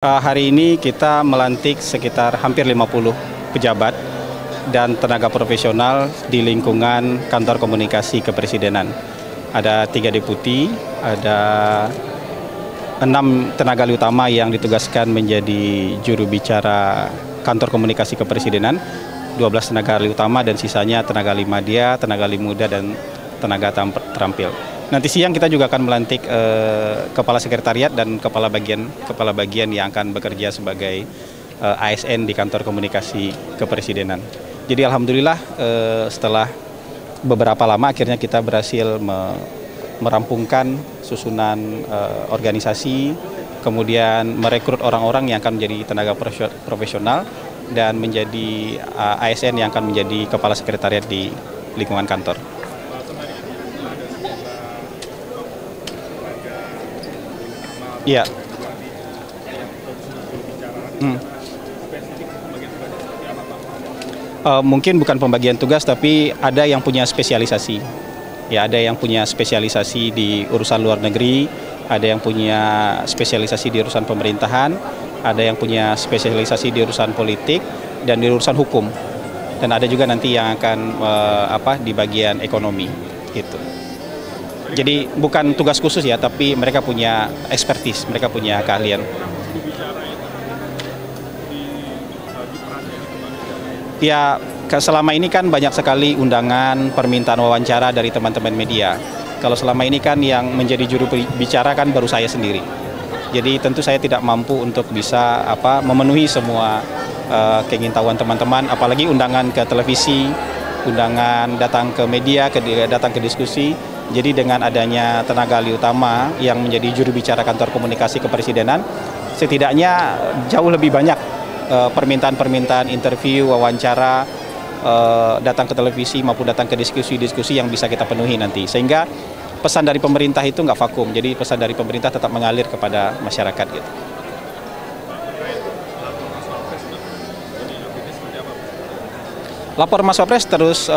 Hari ini kita melantik sekitar hampir 50 pejabat dan tenaga profesional di lingkungan kantor komunikasi kepresidenan. Ada 3 deputi, ada 6 tenaga ahli utama yang ditugaskan menjadi juru bicara kantor komunikasi kepresidenan, 12 tenaga ahli utama dan sisanya tenaga ahli media, tenaga ahli muda dan tenaga terampil. Nanti siang kita juga akan melantik kepala sekretariat dan kepala bagian yang akan bekerja sebagai ASN di kantor komunikasi kepresidenan. Jadi alhamdulillah setelah beberapa lama akhirnya kita berhasil merampungkan susunan organisasi, kemudian merekrut orang-orang yang akan menjadi tenaga profesional dan menjadi ASN yang akan menjadi kepala sekretariat di lingkungan kantor. Iya. Mungkin bukan pembagian tugas, tapi ada yang punya spesialisasi. Ya, ada yang punya spesialisasi di urusan luar negeri, ada yang punya spesialisasi di urusan pemerintahan, ada yang punya spesialisasi di urusan politik dan di urusan hukum. Dan ada juga nanti yang akan di bagian ekonomi, gitu. Jadi bukan tugas khusus ya, tapi mereka punya expertise, mereka punya keahlian. Ya, selama ini kan banyak sekali undangan, permintaan wawancara dari teman-teman media. Kalau selama ini kan yang menjadi juru bicara kan baru saya sendiri. Jadi tentu saya tidak mampu untuk bisa memenuhi semua keingintahuan teman-teman, apalagi undangan ke televisi, undangan datang ke media, datang ke diskusi. Jadi dengan adanya tenaga ahli utama yang menjadi juru bicara kantor komunikasi kepresidenan, setidaknya jauh lebih banyak permintaan-permintaan interview, wawancara, datang ke televisi maupun datang ke diskusi-diskusi yang bisa kita penuhi nanti. Sehingga pesan dari pemerintah itu nggak vakum, jadi pesan dari pemerintah tetap mengalir kepada masyarakat gitu. Lapor Mas Wapres terus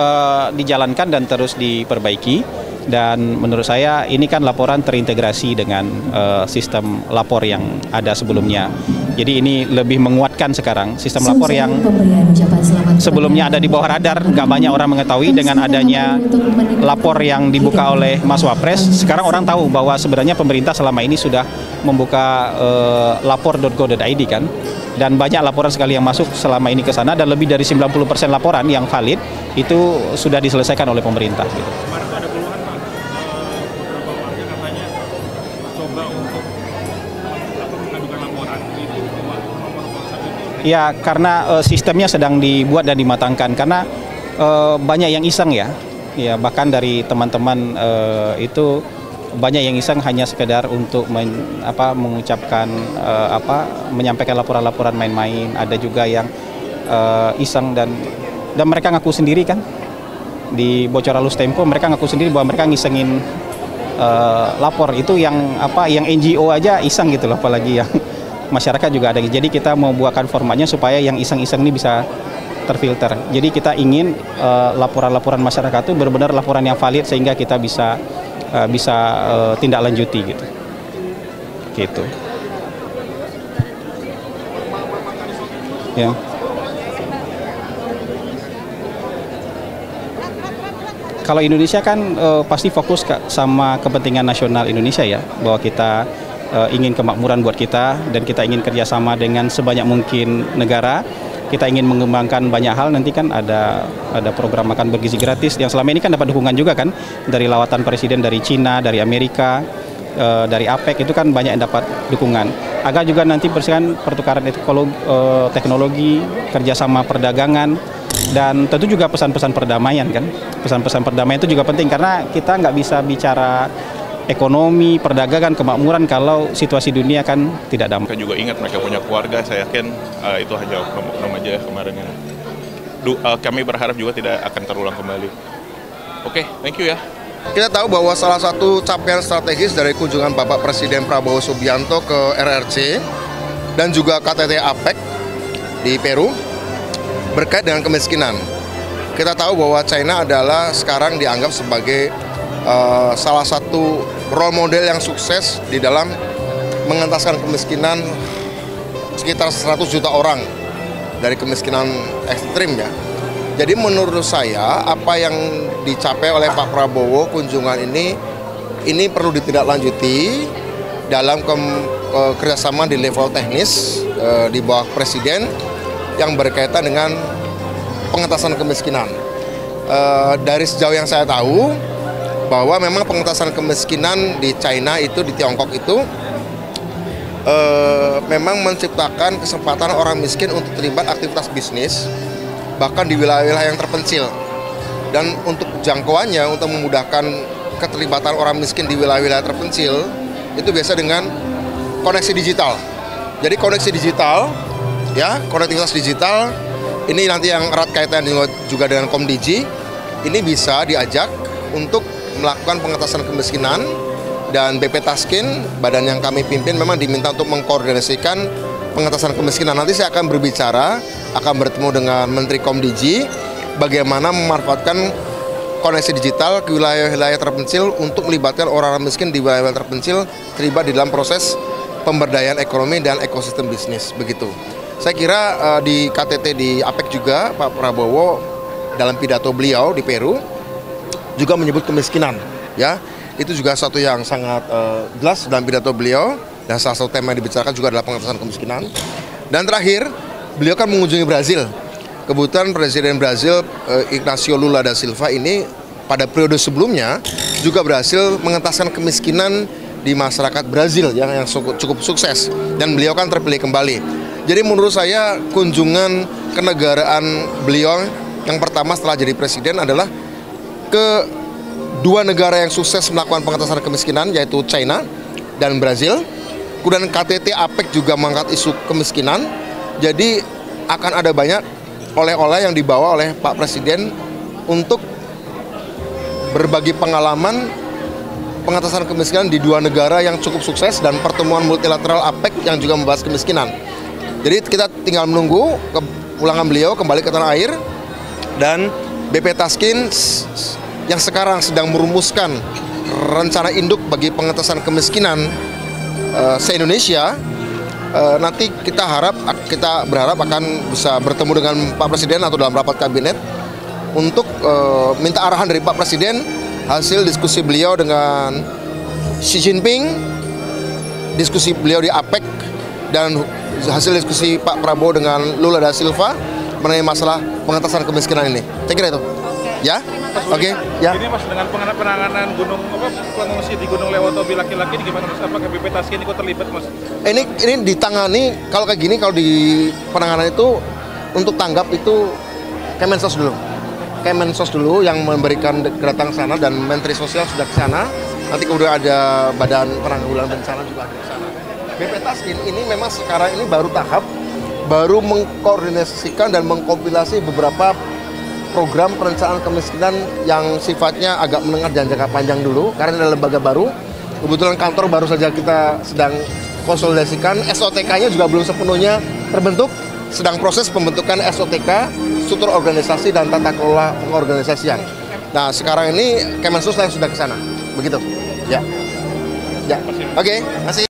dijalankan dan terus diperbaiki. Dan menurut saya ini kan laporan terintegrasi dengan sistem lapor yang ada sebelumnya. Jadi ini lebih menguatkan sekarang sistem lapor yang sebelumnya ada di bawah radar, nggak banyak orang mengetahui. Dengan adanya lapor yang dibuka oleh Mas Wapres, sekarang orang tahu bahwa sebenarnya pemerintah selama ini sudah membuka lapor.go.id kan. Dan banyak laporan sekali yang masuk selama ini ke sana, dan lebih dari 90% laporan yang valid itu sudah diselesaikan oleh pemerintah gitu. Ya, karena sistemnya sedang dibuat dan dimatangkan, karena banyak yang iseng ya, bahkan dari teman-teman itu banyak yang iseng hanya sekedar untuk mengucapkan menyampaikan laporan-laporan main-main. Ada juga yang iseng dan mereka ngaku sendiri kan di Bocor Halus Tempo, mereka ngaku sendiri bahwa mereka ngisengin lapor itu yang NGO aja iseng gitu loh, apalagi yang masyarakat juga ada. Jadi kita mau buatkan formatnya supaya yang iseng-iseng ini bisa terfilter. Jadi kita ingin laporan-laporan masyarakat itu benar-benar laporan yang valid sehingga kita bisa tindak lanjuti gitu. Gitu. Ya. Kalau Indonesia kan pasti fokus sama kepentingan nasional Indonesia ya, bahwa kita ingin kemakmuran buat kita dan kita ingin kerjasama dengan sebanyak mungkin negara. Kita ingin mengembangkan banyak hal, nanti kan ada program makan bergizi gratis yang selama ini kan dapat dukungan juga kan dari lawatan presiden dari Cina, dari Amerika, dari APEC, itu kan banyak yang dapat dukungan. Agar juga nanti pertukaran teknologi, kerjasama perdagangan, dan tentu juga pesan-pesan perdamaian kan. Pesan-pesan perdamaian itu juga penting karena kita nggak bisa bicara ekonomi, perdagangan, kemakmuran kalau situasi dunia kan tidak damai. Mereka juga ingat mereka punya keluarga, saya yakin itu hanya oknum aja kemarin ya. Kami berharap juga tidak akan terulang kembali. Oke, thank you ya. Kita tahu bahwa salah satu capaian strategis dari kunjungan Bapak Presiden Prabowo Subianto ke RRC dan juga KTT APEC di Peru berkait dengan kemiskinan. Kita tahu bahwa China adalah sekarang dianggap sebagai salah satu role model yang sukses di dalam mengentaskan kemiskinan sekitar 100 juta orang dari kemiskinan ekstrim ya. Jadi menurut saya apa yang dicapai oleh Pak Prabowo kunjungan ini perlu ditindaklanjuti dalam kerjasama di level teknis di bawah Presiden yang berkaitan dengan pengentasan kemiskinan. Dari sejauh yang saya tahu bahwa memang pengentasan kemiskinan di China itu, di Tiongkok itu memang menciptakan kesempatan orang miskin untuk terlibat aktivitas bisnis bahkan di wilayah-wilayah yang terpencil, dan untuk jangkauannya untuk memudahkan keterlibatan orang miskin di wilayah-wilayah terpencil itu biasa dengan koneksi digital. Jadi koneksi digital ya, konektivitas digital ini nanti yang erat kaitan juga dengan Komdigi, ini bisa diajak untuk melakukan pengentasan kemiskinan. Dan BP Taskin, badan yang kami pimpin, memang diminta untuk mengkoordinasikan pengentasan kemiskinan. Nanti saya akan berbicara, akan bertemu dengan Menteri Komdigi, bagaimana memanfaatkan koneksi digital ke wilayah-wilayah terpencil untuk melibatkan orang-orang miskin di wilayah terpencil terlibat di dalam proses pemberdayaan ekonomi dan ekosistem bisnis. Begitu. Saya kira di KTT di APEC juga Pak Prabowo dalam pidato beliau di Peru juga menyebut kemiskinan, ya. Itu juga satu yang sangat jelas dalam pidato beliau, dan salah satu tema yang dibicarakan juga adalah pengentasan kemiskinan. Dan terakhir, beliau kan mengunjungi Brazil. Kebetulan Presiden Brazil Ignacio Lula da Silva ini pada periode sebelumnya juga berhasil mengentaskan kemiskinan di masyarakat Brazil yang cukup sukses, dan beliau kan terpilih kembali. Jadi menurut saya kunjungan kenegaraan beliau yang pertama setelah jadi presiden adalah ke dua negara yang sukses melakukan pengentasan kemiskinan, yaitu China dan Brazil. Kemudian KTT APEC juga mengangkat isu kemiskinan. Jadi akan ada banyak oleh-oleh yang dibawa oleh Pak Presiden untuk berbagi pengalaman pengentasan kemiskinan di dua negara yang cukup sukses, dan pertemuan multilateral APEC yang juga membahas kemiskinan. Jadi kita tinggal menunggu kepulangan beliau kembali ke tanah air, dan BP Taskin yang sekarang sedang merumuskan rencana induk bagi pengentasan kemiskinan se-Indonesia. Nanti kita berharap akan bisa bertemu dengan Pak Presiden atau dalam rapat kabinet untuk minta arahan dari Pak Presiden hasil diskusi beliau dengan Xi Jinping, diskusi beliau di APEC, dan hasil diskusi Pak Prabowo dengan Lula da Silva mengenai masalah pengentasan kemiskinan ini. Saya kira itu. Ya, oke. Ya. Ini Mas, dengan penanganan pengungsi di Gunung Lewotobi laki-laki ini gimana Mas? Apakah BP Taskin ikut terlibat Mas? Ini ditangani kalau kayak gini, kalau di penanganan itu untuk tanggap itu Kemensos dulu. Kemensos dulu yang memberikan kedatangan ke sana, dan Menteri Sosial sudah ke sana. Nanti kemudian ada Badan Penanggulangan Bencana juga ada ke sana. BP Taskin ini memang sekarang ini baru tahap, baru mengkoordinasikan dan mengkompilasi beberapa program perencanaan kemiskinan yang sifatnya agak menengah dan jangka panjang dulu, karena ada lembaga baru. Kebetulan kantor baru saja kita sedang konsolidasikan, SOTK-nya juga belum sepenuhnya terbentuk, sedang proses pembentukan SOTK, struktur organisasi dan tata kelola pengorganisasian. Nah, sekarang ini Kemensos yang sudah ke sana. Begitu. Ya. Ya. Oke, masih